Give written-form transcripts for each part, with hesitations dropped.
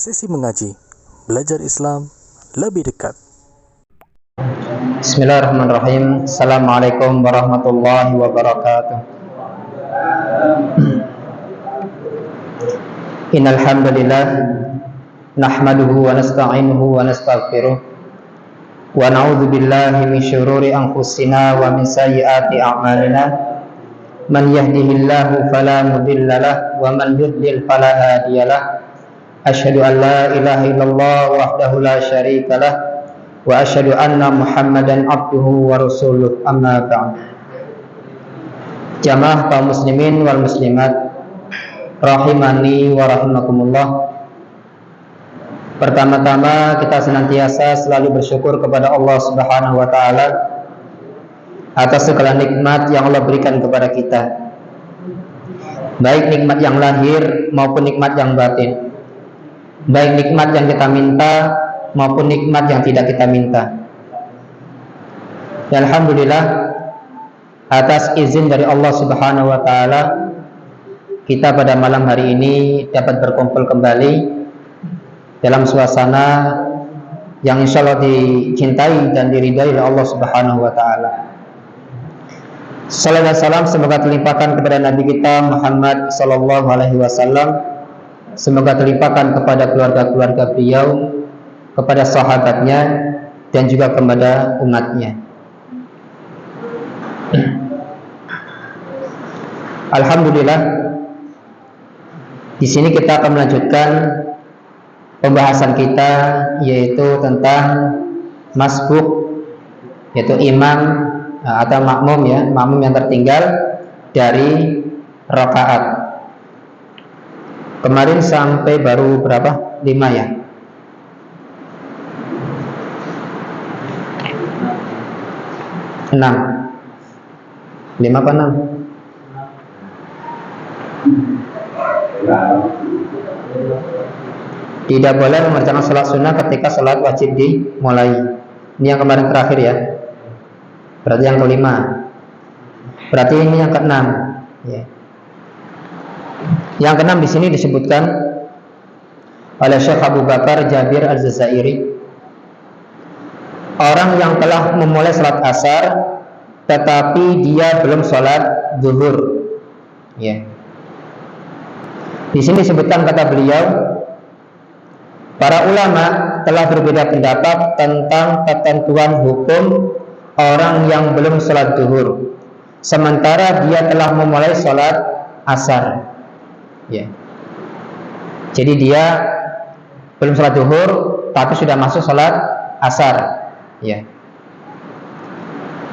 Sesi mengaji, belajar Islam lebih dekat. Bismillahirrahmanirrahim. Assalamualaikum warahmatullahi wabarakatuh. Innal hamdalillah nahmaduhu wa nasta'inuhu wa nastaghfiruh wa na'udzu billahi min syururi anfusina wa min sayyiati a'malina. Man yahdihillahu fala mudhillalah wa man yudlil fala hadiyalah. Asyhadu an la ilaha illallah wahdahu la syarikalah wa asyhadu anna Muhammadan abduhu wa rasuluh, amma ba'd. Jamaah kaum muslimin wal muslimat rahimani wa rahimakumullah. Pertama-tama kita senantiasa selalu bersyukur kepada Allah Subhanahu wa taala atas segala nikmat yang Allah berikan kepada kita, baik nikmat yang lahir maupun nikmat yang batin, baik nikmat yang kita minta maupun nikmat yang tidak kita minta. Dan alhamdulillah, atas izin dari Allah Subhanahu wa taala, kita pada malam hari ini dapat berkumpul kembali dalam suasana yang insyaallah dicintai dan diridai oleh Allah Subhanahu wa taala. Salam dan salam semoga terlimpahkan kepada Nabi kita Muhammad sallallahu alaihi wasallam, semoga terlimpahkan kepada keluarga-keluarga beliau, kepada sahabatnya, dan juga kepada umatnya. Alhamdulillah, di sini kita akan melanjutkan pembahasan kita, yaitu tentang masbuk, yaitu imam atau makmum, ya, makmum yang tertinggal dari rakaat. Kemarin sampai baru berapa? 5 ya. 6. 5 apa 6? Tidak boleh mengerjakan sholat sunnah ketika sholat wajib dimulai. Ini yang kemarin terakhir ya. Berarti yang kelima. Berarti ini yang keenam. Ya. Yang keenam di sini disebutkan oleh Syekh Abu Bakar Jabir Al-Jazairi, orang yang telah memulai sholat asar tetapi dia belum sholat zuhur. Ya. Di sini disebutkan, kata beliau, para ulama telah berbeda pendapat tentang ketentuan hukum orang yang belum sholat zuhur sementara dia telah memulai sholat asar. Ya. Jadi dia belum sholat zuhur tapi sudah masuk sholat asar. Ya.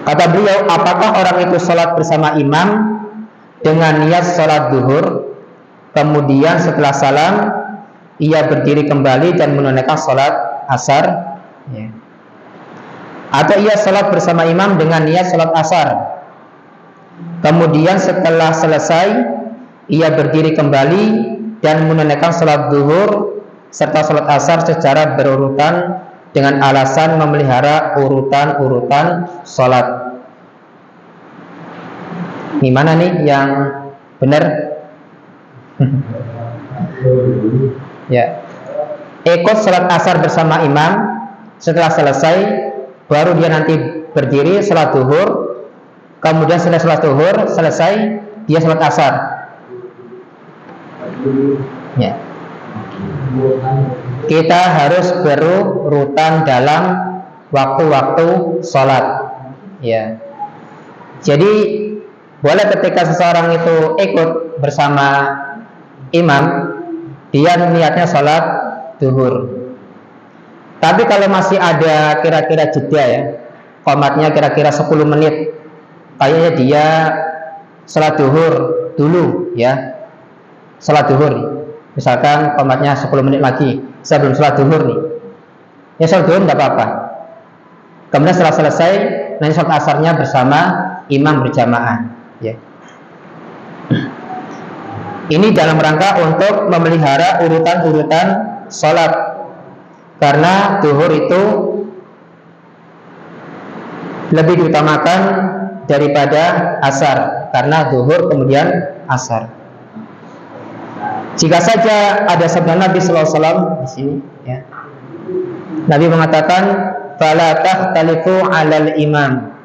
Kata beliau, apakah orang itu sholat bersama imam dengan niat sholat zuhur, kemudian setelah salam ia berdiri kembali dan menunaikan sholat asar, ya. Atau ia sholat bersama imam dengan niat sholat asar, kemudian setelah selesai ia berdiri kembali dan menunaikan sholat zuhur serta sholat asar secara berurutan dengan alasan memelihara urutan-urutan sholat. Gimana nih yang benar? Ya, ikut sholat asar bersama imam, setelah selesai baru dia nanti berdiri sholat zuhur, kemudian setelah sholat zuhur selesai dia sholat asar. Ya. Kita harus berurutan dalam waktu-waktu sholat. Ya. Jadi boleh ketika seseorang itu ikut bersama imam, dia niatnya sholat zuhur. Tapi kalau masih ada kira-kira jeda, ya, qomatnya kira-kira 10 menit, kayaknya dia sholat zuhur dulu, ya, sholat zuhur. Misalkan qomatnya 10 menit lagi, saya belum sholat zuhur nih, ya sholat zuhur nggak apa-apa. Kemudian setelah selesai nanti sholat asarnya bersama imam berjamaah, ya. Ini dalam rangka untuk memelihara urutan-urutan sholat, karena zuhur itu lebih diutamakan daripada asar, karena zuhur kemudian asar. Jika saja ada sabda Nabi sallallahu alaihi wasallam di sini, ya. Nabi mengatakan, "Fala takhtalifu 'alal imam."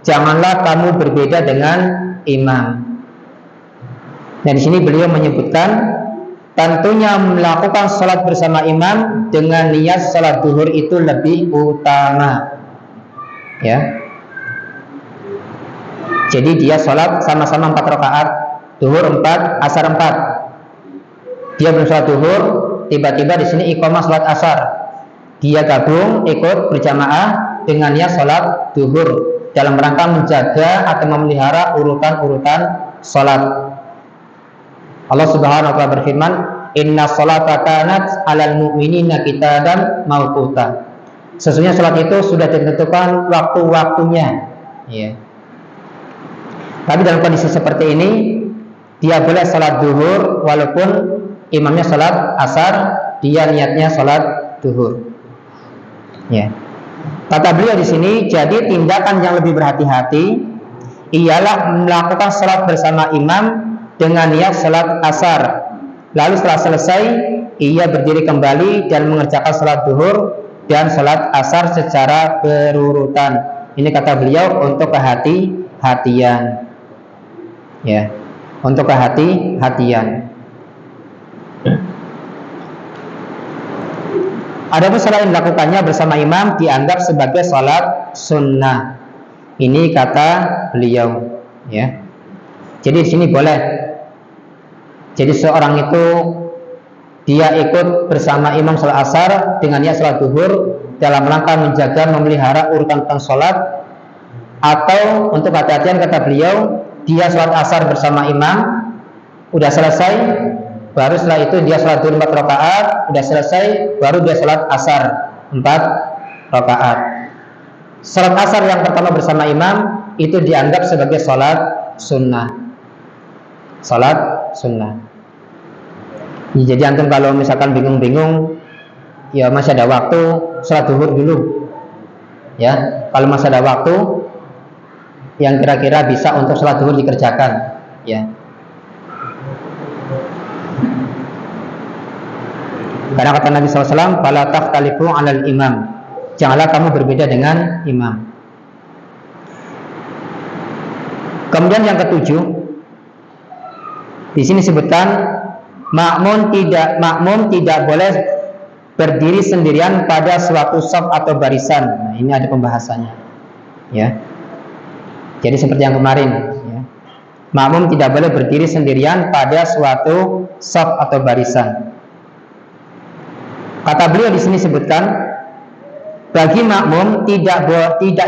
Janganlah kamu berbeda dengan imam. Dan di sini beliau menyebutkan tentunya melakukan salat bersama imam dengan niat salat zuhur itu lebih utama. Ya. Jadi dia salat sama-sama 4 rakaat, zuhur 4, asar 4. Dia belum salat zuhur, tiba-tiba di sini iqamah salat asar. Dia gabung ikut berjamaah dengan niat salat zuhur dalam rangka menjaga atau memelihara urutan-urutan salat. Allah Subhanahu wa taala berfirman, "Inna sholata kanat 'alal mu'minina kitaban mauquta." Sesungguhnya salat itu sudah ditentukan waktu-waktunya. Ya. Tapi dalam kondisi seperti ini, dia boleh salat zuhur walaupun imamnya salat asar, dia niatnya salat zuhur. Ya. Kata beliau di sini, jadi tindakan yang lebih berhati-hati ialah melakukan salat bersama imam dengan niat salat asar. Lalu setelah selesai, ia berdiri kembali dan mengerjakan salat zuhur dan salat asar secara berurutan. Ini kata beliau untuk kehati-hatian. Ya, untuk kehati-hatian. Adapun salat yang dilakukannya bersama imam dianggap sebagai salat sunnah. Ini kata beliau, ya. Jadi di sini boleh. Jadi seorang itu dia ikut bersama imam salat asar dengan niat salat zuhur dalam rangka menjaga memelihara urutan tentang salat, atau untuk hati-hatian kata beliau, dia salat asar bersama imam, udah selesai, baru setelah itu dia salat zuhur 4 rakaat, udah selesai, baru dia salat asar 4 rakaat. Salat asar yang pertama bersama imam itu dianggap sebagai salat sunnah. Salat sunnah. Jadi antum kalau misalkan bingung-bingung, ya masih ada waktu, salat zuhur dulu. Ya, kalau masih ada waktu yang kira-kira bisa untuk salat zuhur dikerjakan, ya. Karena kata Nabi SAW, "Fala takhtalifu 'alal imam." Janganlah kamu berbeda dengan imam. Kemudian yang ketujuh, di sini sebutkan makmum tidak boleh berdiri sendirian pada suatu shaf atau barisan. Nah, ini ada pembahasannya, ya. Jadi seperti yang kemarin, ya. Makmum tidak boleh berdiri sendirian pada suatu shaf atau barisan. Kata beliau di sini sebutkan, bagi makmum tidak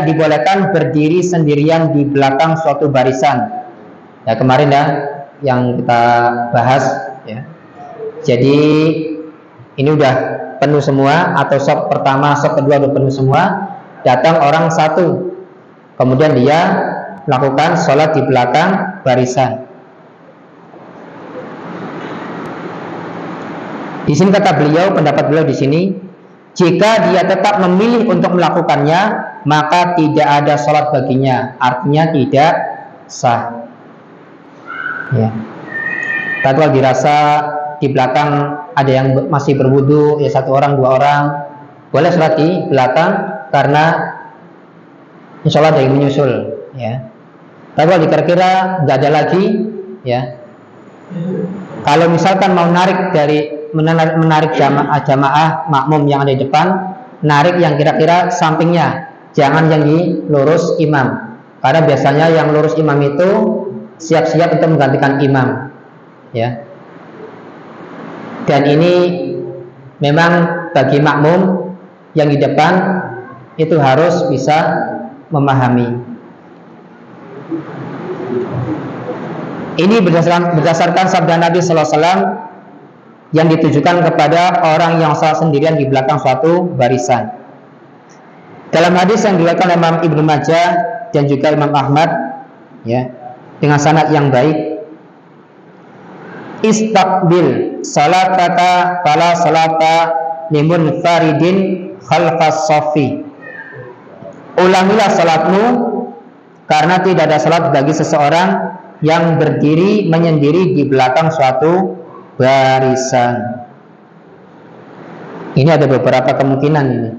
dibolehkan berdiri sendirian di belakang suatu barisan. Ya kemarin ya yang kita bahas, ya. Jadi ini udah penuh semua, atau shaf pertama, shaf kedua udah penuh semua. Datang orang satu, kemudian dia melakukan sholat di belakang barisan. Di sini kata beliau, pendapat beliau di sini, jika dia tetap memilih untuk melakukannya, maka tidak ada sholat baginya, artinya tidak sah. Ya. Kalau dirasa di belakang ada yang masih berwudu, ya 1 orang 2 orang, boleh sholat di belakang karena insya Allah ada yang menyusul, ya. Tapi kalau dikira-kira nggak ada lagi, ya. Kalau misalkan mau menarik jamaah makmum yang ada di depan, narik yang kira-kira sampingnya, jangan yang di lurus imam, karena biasanya yang lurus imam itu siap-siap untuk menggantikan imam, ya. Dan ini memang bagi makmum yang di depan itu harus bisa memahami. Ini berdasarkan sabda Nabi Sallallahu Alaihi Wasallam yang ditujukan kepada orang yang salat sendirian di belakang suatu barisan. Dalam hadis yang diriwayatkan Imam Ibnu Majah dan juga Imam Ahmad, ya, dengan sanad yang baik, istaqbil salataka fala salata limun faridin khalfas safi. Ulangilah salatmu karena tidak ada salat bagi seseorang yang berdiri menyendiri di belakang suatu barisan. Ini ada beberapa kemungkinan ini.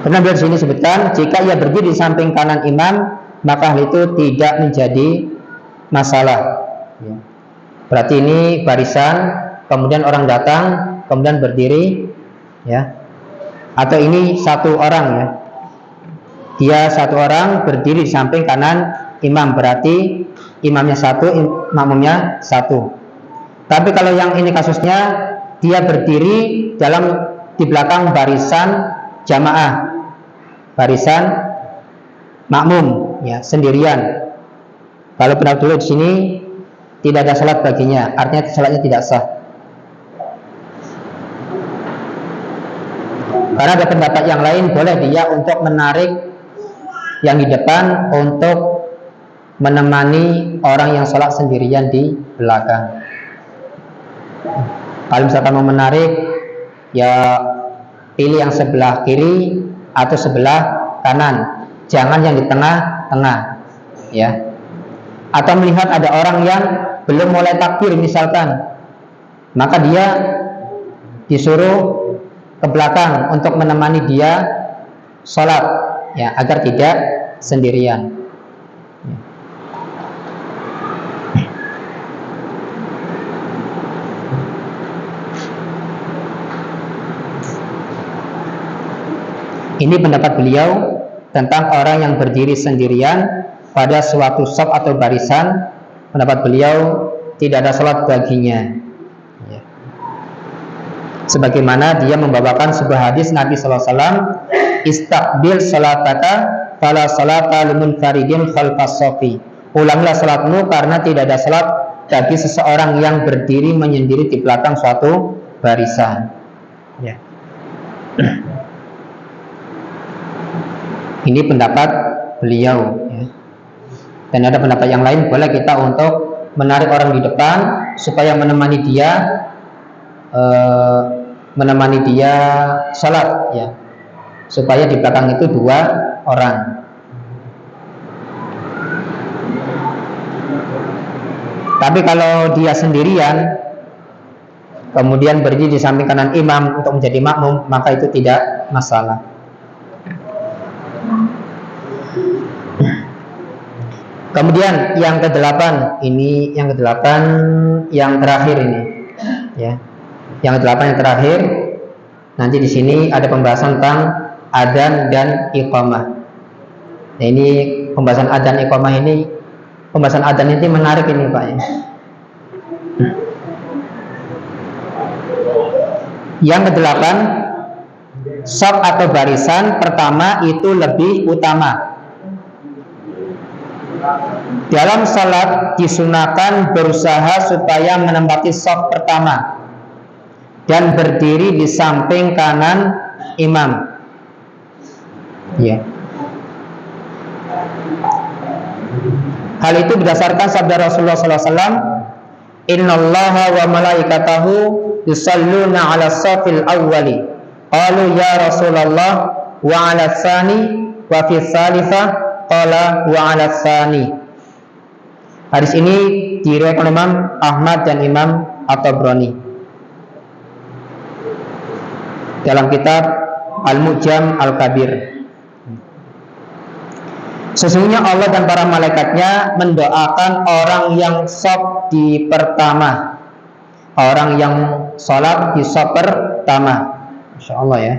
Karena di sini sebutkan jika ia berdiri di samping kanan imam, maka hal itu tidak menjadi masalah. Berarti ini barisan, kemudian orang datang, kemudian berdiri, ya. Atau ini satu orang, ya. Dia satu orang berdiri di samping kanan imam, berarti imamnya satu, makmumnya satu. Tapi kalau yang ini kasusnya dia berdiri di belakang barisan jamaah, barisan makmum, ya, sendirian. Kalau pendapat dulu di sini tidak ada salat baginya, artinya salatnya tidak sah. Karena ada pendapat yang lain, boleh dia untuk menarik yang di depan untuk menemani orang yang salat sendirian di belakang. Kalau misalkan mau menarik, ya pilih yang sebelah kiri atau sebelah kanan, jangan yang di tengah-tengah, ya. Atau melihat ada orang yang belum mulai takbir misalkan, maka dia disuruh ke belakang untuk menemani dia sholat, ya, agar tidak sendirian. Ini pendapat beliau tentang orang yang berdiri sendirian pada suatu shaf atau barisan. Pendapat beliau tidak ada salat baginya, ya. Sebagaimana dia membawakan sebuah hadis Nabi SAW, istaqbil salataka fala salata limunfaridin khalfas shafi. Ulanglah salatmu karena tidak ada salat bagi seseorang yang berdiri menyendiri di belakang suatu barisan, ya. Ini pendapat beliau, ya. Dan ada pendapat yang lain, boleh kita untuk menarik orang di depan supaya menemani dia salat, ya, supaya di belakang itu dua orang. Tapi kalau dia sendirian kemudian berdiri di samping kanan imam untuk menjadi makmum, maka itu tidak masalah. Kemudian yang ke-8, ini yang ke-8 yang terakhir ini, ya. Yang ke-8 yang terakhir. Nanti di sini ada pembahasan tentang adzan dan iqamah. Nah, ini pembahasan adzan iqamah ini, pembahasan adzan ini menarik ini, Pak, ya. Yang ke-8, shaf atau barisan pertama itu lebih utama. Dalam salat disunahkan berusaha supaya menempati shaf pertama dan berdiri di samping kanan imam, ya. Hal itu berdasarkan sabda Rasulullah SAW, innallaha wa malaikatahu yusalluna ala shafil awwali. Qalu ya Rasulullah wa ala tsani wa fi tsalitsah qala wa ala tsani. Hadis ini diriwayatkan Imam Ahmad dan Imam At-Tabrani dalam kitab Al-Mu'jam Al-Kabir. Sesungguhnya Allah dan para malaikatnya mendoakan orang yang shaf di pertama, orang yang sholat di shaf pertama. Masya Allah, ya.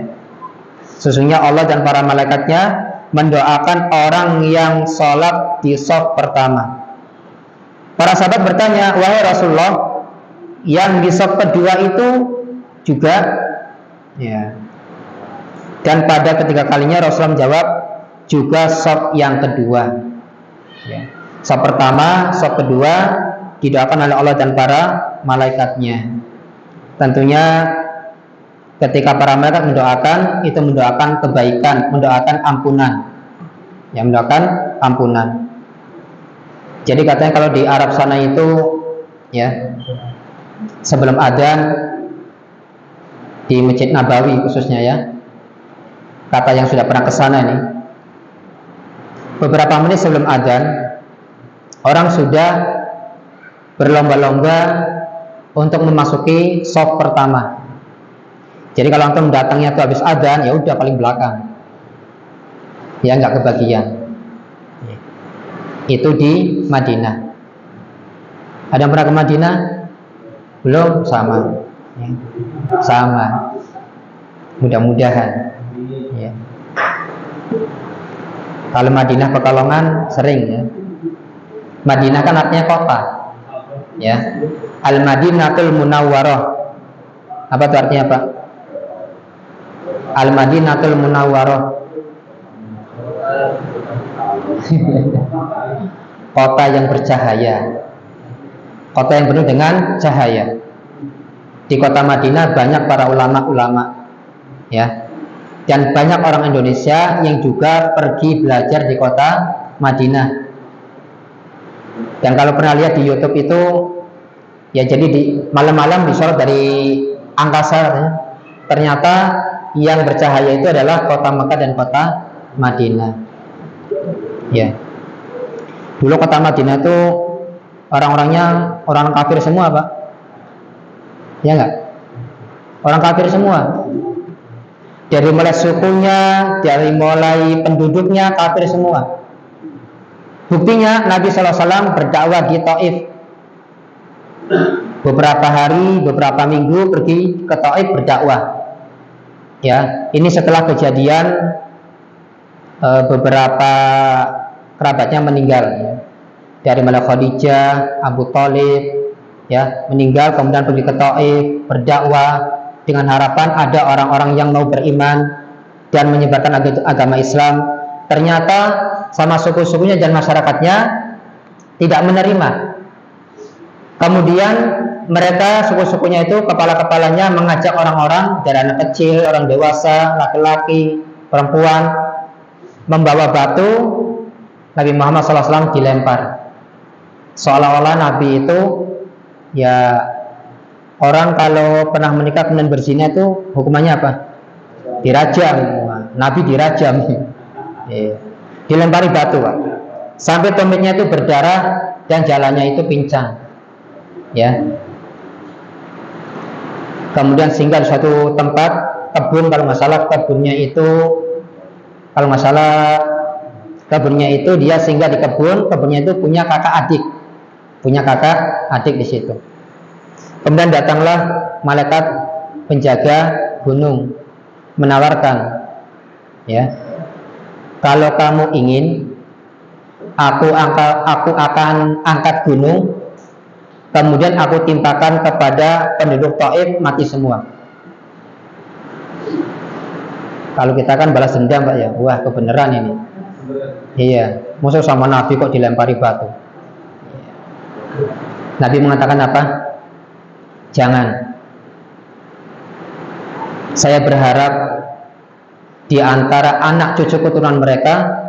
Sesungguhnya Allah dan para malaikatnya mendoakan orang yang sholat di shaf pertama. Para sahabat bertanya, wahai Rasulullah, yang di shaf kedua itu juga, ya. Dan pada ketiga kalinya Rasulullah menjawab, juga shaf yang kedua, ya. Shaf pertama, shaf kedua didoakan oleh Allah dan para malaikatnya. Tentunya ketika para malaikat mendoakan, itu mendoakan kebaikan, mendoakan ampunan, ya, mendoakan ampunan. Jadi katanya kalau di Arab sana itu, ya, sebelum adzan di Masjid Nabawi khususnya, ya, kata yang sudah pernah ke sana ini, beberapa menit sebelum adzan orang sudah berlomba-lomba untuk memasuki shaf pertama. Jadi kalau antum datangnya tuh habis adzan, ya udah paling belakang, ya nggak kebagian. Itu di Madinah. Ada yang pernah ke Madinah? Belum? Sama, ya. Sama. Mudah-mudahan. Ya. Kalau Madinah Pekalongan sering, ya. Madinah kan artinya kota, ya. Al-Madinatul Munawwarah. Apa itu artinya, Pak? Al-Madinatul Munawwarah. Kota yang bercahaya, kota yang penuh dengan cahaya. Di kota Madinah banyak para ulama-ulama, ya, dan banyak orang Indonesia yang juga pergi belajar di kota Madinah. Dan kalau pernah lihat di YouTube itu, ya, jadi di malam-malam disorot dari angkasa, ya, ternyata yang bercahaya itu adalah kota Mekah dan kota Madinah. Ya, dulu kota Madinah itu orang-orangnya orang kafir semua, Pak. Ya enggak? Orang kafir semua. Dari mulai sukunya, dari mulai penduduknya kafir semua. Buktinya Nabi SAW berdakwah di Taif. Beberapa hari, beberapa minggu pergi ke Taif berdakwah. Ya, ini setelah kejadian beberapa kerabatnya meninggal, ya. Dari mulai Khadijah, Abu Thalib, ya, meninggal, kemudian pergi ke Taif berdakwah dengan harapan ada orang-orang yang mau beriman dan menyebarkan agama Islam. Ternyata sama suku-sukunya dan masyarakatnya tidak menerima. Kemudian mereka, suku-sukunya itu, kepala-kepalanya mengajak orang-orang, dari anak kecil, orang dewasa, laki-laki, perempuan, membawa batu. Nabi Muhammad SAW dilempar, seolah-olah Nabi itu, ya, orang kalau pernah menikah kemudian berzina itu hukumannya apa? Dirajam. Nabi dirajam. Dilempari batu, Pak, sampai tumitnya itu berdarah dan jalannya itu pincang, ya. Kemudian singgah di suatu tempat kebun, kalau nggak salah kebunnya itu, dia singgah di kebunnya itu punya kakak adik di situ. Kemudian datanglah malaikat penjaga gunung menawarkan, ya, kalau kamu ingin, aku akan angkat gunung, kemudian aku timpakan kepada penduduk Taif, mati semua. Kalau kita kan balas dendam, Pak, ya. Wah, kebenaran ini. Iya, musuh sama Nabi kok dilempari batu. Nabi mengatakan apa? Jangan. Saya berharap di antara anak cucu keturunan mereka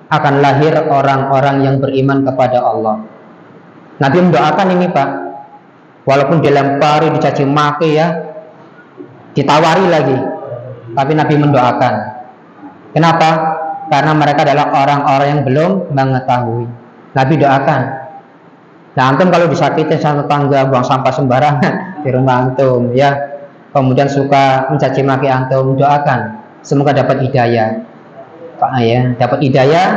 akan lahir orang-orang yang beriman kepada Allah. Nabi mendoakan ini, Pak. Walaupun dilempari, dicaci maki, ya, ditawari lagi, tapi Nabi mendoakan. Kenapa? Karena mereka adalah orang-orang yang belum mengetahui. Nabi doakan. Nah, antum kalau disakiti sama tetangga, buang sampah sembarangan di rumah antum, ya, kemudian suka mencaci maki antum, doakan semoga dapat hidayah, Pak, ya, dapat hidayah.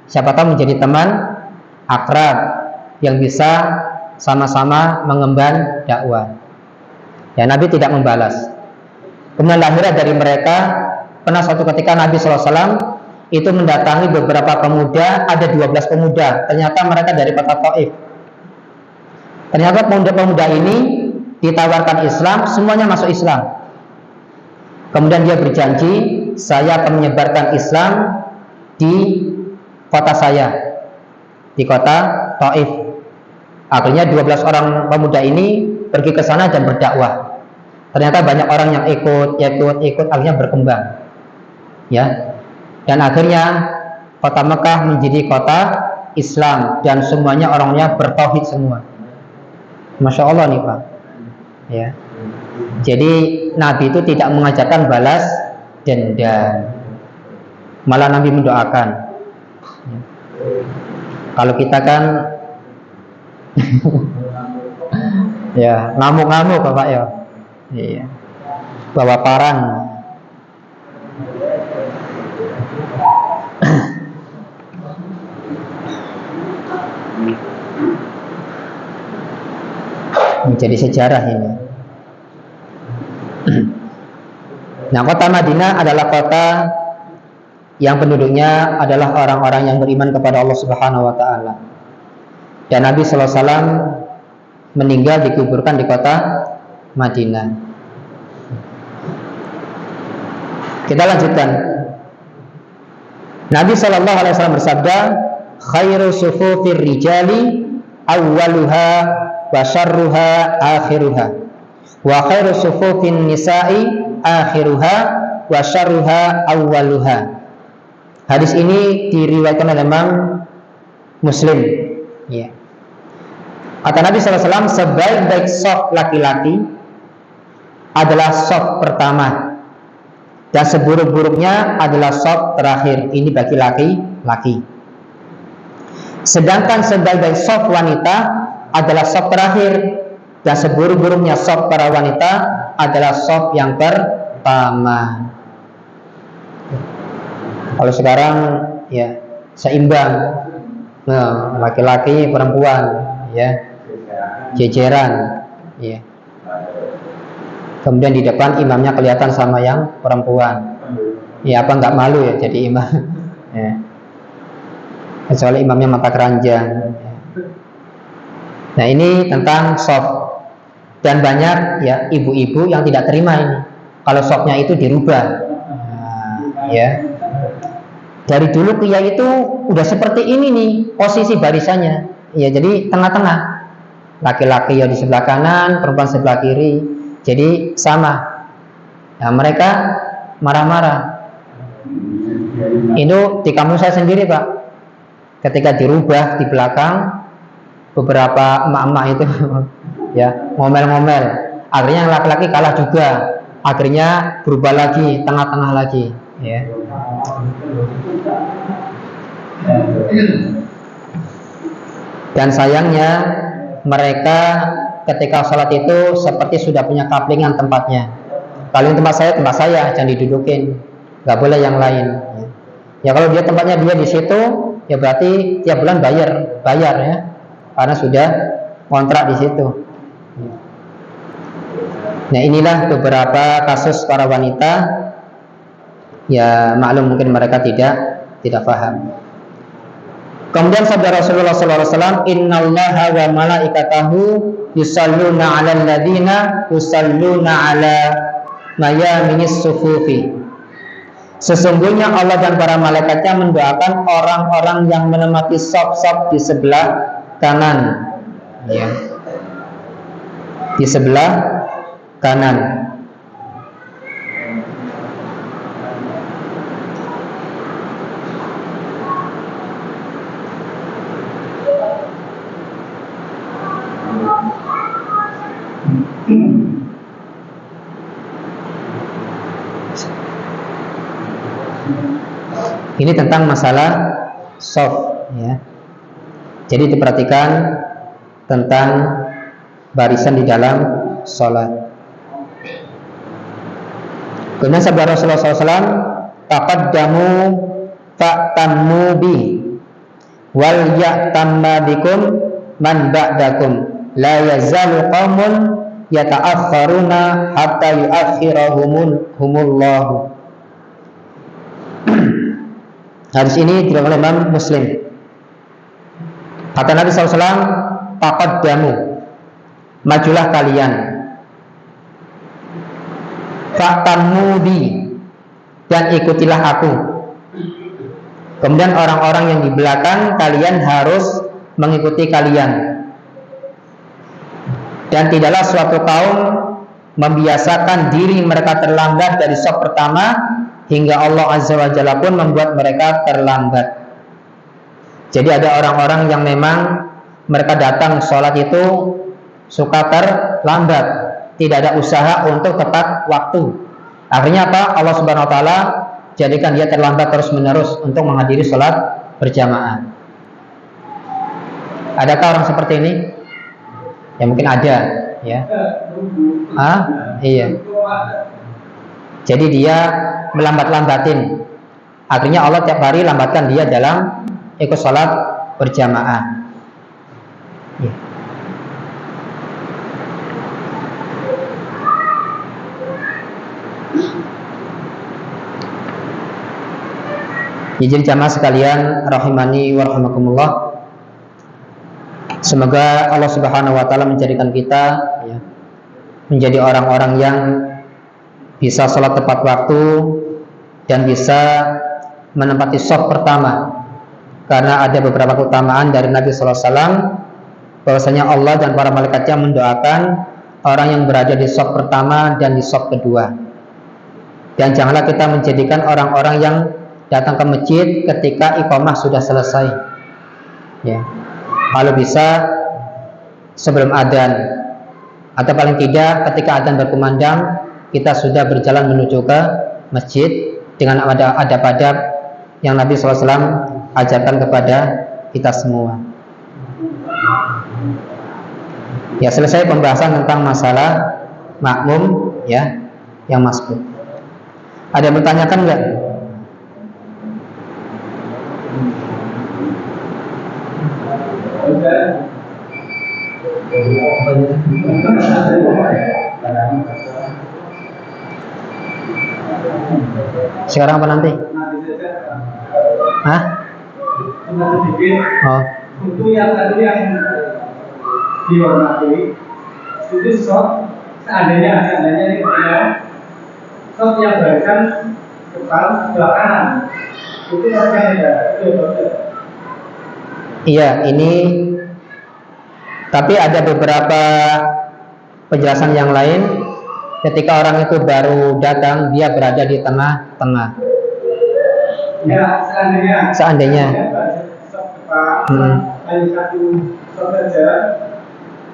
Siapa tahu menjadi teman akrab yang bisa sama-sama mengemban dakwah. Ya, Nabi tidak membalas. Kemudian lahirnya dari mereka. Pernah suatu ketika Nabi SAW itu mendatangi beberapa pemuda, ada 12 pemuda. Ternyata mereka dari kota Taif. Ternyata pemuda-pemuda ini ditawarkan Islam, semuanya masuk Islam. Kemudian dia berjanji, saya akan menyebarkan Islam di kota saya, di kota Taif. Akhirnya 12 orang pemuda ini pergi ke sana dan berdakwah. Ternyata banyak orang yang ikut, akhirnya berkembang, ya. Dan akhirnya kota Mekah menjadi kota Islam dan semuanya orangnya bertauhid semua. Masya Allah nih, Pak, ya. Jadi Nabi itu tidak mengajarkan balas dendam, malah Nabi mendoakan. Kalau kita kan Ya, ngamuk-ngamuk Bapak ya. Iya. Bawa parang. Menjadi sejarah ini. Nah, kota Madinah adalah kota yang penduduknya adalah orang-orang yang beriman kepada Allah Subhanahu wa taala. Dan Nabi sallallahu alaihi wasallam meninggal dikuburkan di kota Madinah. Kita lanjutkan. Nabi sallallahu alaihi wasallam bersabda, "Khairu sufufir rijali awwaluha wa syarruha akhiruha. Wa khairu sufufin nisa'i akhiruha wa syarruha awwaluha." Hadis ini diriwayatkan oleh Imam Muslim. Ya. Kata Nabi SAW, sebaik-baik shaf laki-laki adalah shaf pertama, dan seburuk-buruknya adalah shaf terakhir. Ini bagi laki-laki. Sedangkan sebaik-baik shaf wanita adalah shaf terakhir, dan seburuk-buruknya shaf para wanita adalah shaf yang pertama. Kalau sekarang ya seimbang, nah, laki-laki perempuan ya jejeran ya. Kemudian di depan imamnya kelihatan sama yang perempuan. Ya apa nggak malu ya jadi imam ya. Kecuali imamnya mata keranjang ya. Nah ini tentang shaf. Dan banyak ya ibu-ibu yang tidak terima ini kalau shafnya itu dirubah. Nah, ya. Dari dulu pria itu udah seperti ini nih posisi barisannya. Ya jadi tengah-tengah. Laki-laki ya di sebelah kanan, perempuan sebelah kiri. Jadi sama. Nah, mereka marah-marah. Itu di kampung saya sendiri, Pak. Ketika dirubah di belakang, beberapa emak-emak itu ya ngomel-ngomel. Akhirnya yang laki-laki kalah juga. Akhirnya berubah lagi, tengah-tengah lagi. Ya. Dan sayangnya mereka ketika sholat itu seperti sudah punya kaplingan tempatnya. Kalau tempat saya jangan didudukin, nggak boleh yang lain. Ya kalau dia tempatnya dia di situ, ya berarti tiap bulan bayar ya, karena sudah kontrak di situ. Nah inilah beberapa kasus para wanita. Ya maklum mungkin mereka tidak paham. Kemudian sabda Rasulullah SAW, Innallaha wa malaikatahu yusalluna 'alal ladzina yusalluna 'ala mayaminis sufufi. Sesungguhnya Allah dan para malaikatnya mendoakan orang-orang yang menempati shaf-shaf di sebelah kanan. Ya. Di sebelah kanan. Ini tentang masalah shaf ya. Jadi diperhatikan tentang barisan di dalam sholat. Kemudian sabda Rasulullah SAW, taqaddamu fa'tammu bi wal ya'tamma bikum man ba'dakum la yazalu qaumun yata'akhkharuna hatta yu'akhirahumullahu. Hadis ini diriwayatkan oleh Imam Muslim. Kata Nabi SAW, taqaddamu, majulah kalian, fa'tammu bi, dan ikutilah aku. Kemudian orang-orang yang di belakang kalian harus mengikuti kalian. Dan tidaklah suatu kaum membiasakan diri mereka terlambat dari shaf pertama hingga Allah Azza wa Jalla pun membuat mereka terlambat. Jadi ada orang-orang yang memang mereka datang sholat itu suka terlambat, tidak ada usaha untuk tepat waktu. Akhirnya apa? Allah Subhanahu wa taala jadikan dia terlambat terus-menerus untuk menghadiri sholat berjamaah. Adakah orang seperti ini? Ya mungkin ada, ya. Iya. Jadi dia melambat-lambatin. Akhirnya Allah tiap hari lambatkan dia dalam ikut sholat berjamaah. Ya. Jadi jamaah sekalian rahimani wa rahimakumullah. Semoga Allah Subhanahu wa taala menjadikan kita ya, menjadi orang-orang yang bisa sholat tepat waktu dan bisa menempati shaf pertama. Karena ada beberapa keutamaan dari Nabi sallallahu alaihi wasallam bahwasanya Allah dan para malaikatnya mendoakan orang yang berada di shaf pertama dan di shaf kedua. Dan janganlah kita menjadikan orang-orang yang datang ke masjid ketika iqamah sudah selesai. Ya. Kalau bisa sebelum adzan atau paling tidak ketika adzan berkumandang kita sudah berjalan menuju ke masjid dengan adab-adab yang Nabi SAW ajarkan kepada kita semua. Ya, selesai pembahasan tentang masalah makmum ya yang masbuk. Ada yang bertanyakan enggak? Sekarang apa nanti? Hah? Oh. Untuk yang tadi yang dihormati itu shot seandainya ini shot yang barisan depan sebelah kanan itu yang Iya, ini tapi ada beberapa penjelasan yang lain. Ketika orang itu baru datang, dia berada di tengah-tengah. Ya, Seandainya. Hanya satu shot saja,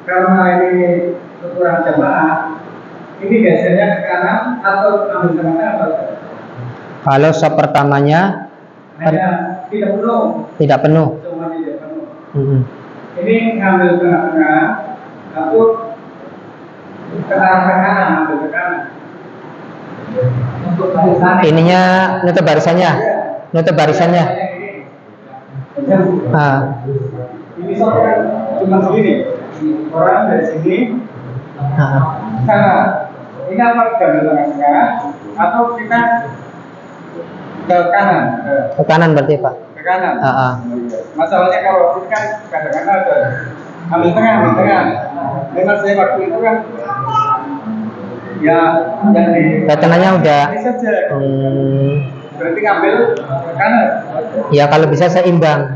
karena ini kekurangan jamaah, ini gesernya ke kanan atau ambil tengah apa? Kalau shot pertamanya hanya tidak penuh. Tidak penuh. Cuma tidak penuh. Ini ngambil tengah-tengah atau ke arah kanan, ambil ke kanan. Ininya nutup barisannya. Nutup barisannya. Ini cuma segini. Orang dari sini sana. Ini apa gambar tengah-tengah atau kita ke kanan? Ke kanan berarti Pak. Ke kanan. Masalahnya kalau ini kan kadang-kadang ada ambil tengah. Memang saya waktu itu kan ya yang di tengahnya udah. Berarti ngambil ke kanan. Ya kalau bisa seimbang.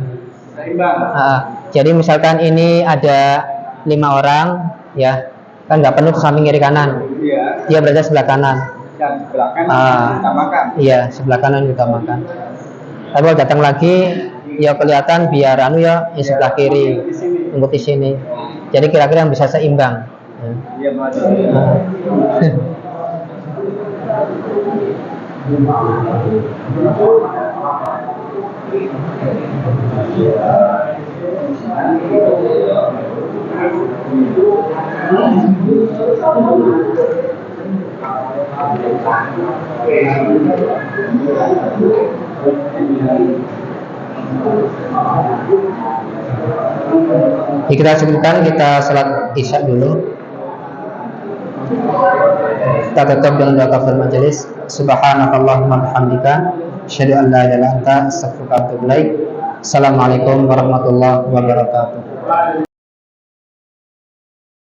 Jadi misalkan ini ada 5 orang, ya kan nggak penuh ke samping kiri kanan. Iya. Dia berada sebelah kanan. Yang sebelah kanan utamakan. Iya, sebelah kanan utamakan. Tapi kalau datang lagi, ya kelihatan biar ya sebelah kiri, di sini. Jadi kira-kira yang bisa seimbang. Iya, Mas. Kita sebutkan kita salat isya dulu. Kita tutup dengan doa kafaratul majelis. Subhanakallahumma bihamdika asyhadu an la ilaha illa anta astaghfiruka wa atubu ilaik. Assalamualaikum warahmatullahi wabarakatuh.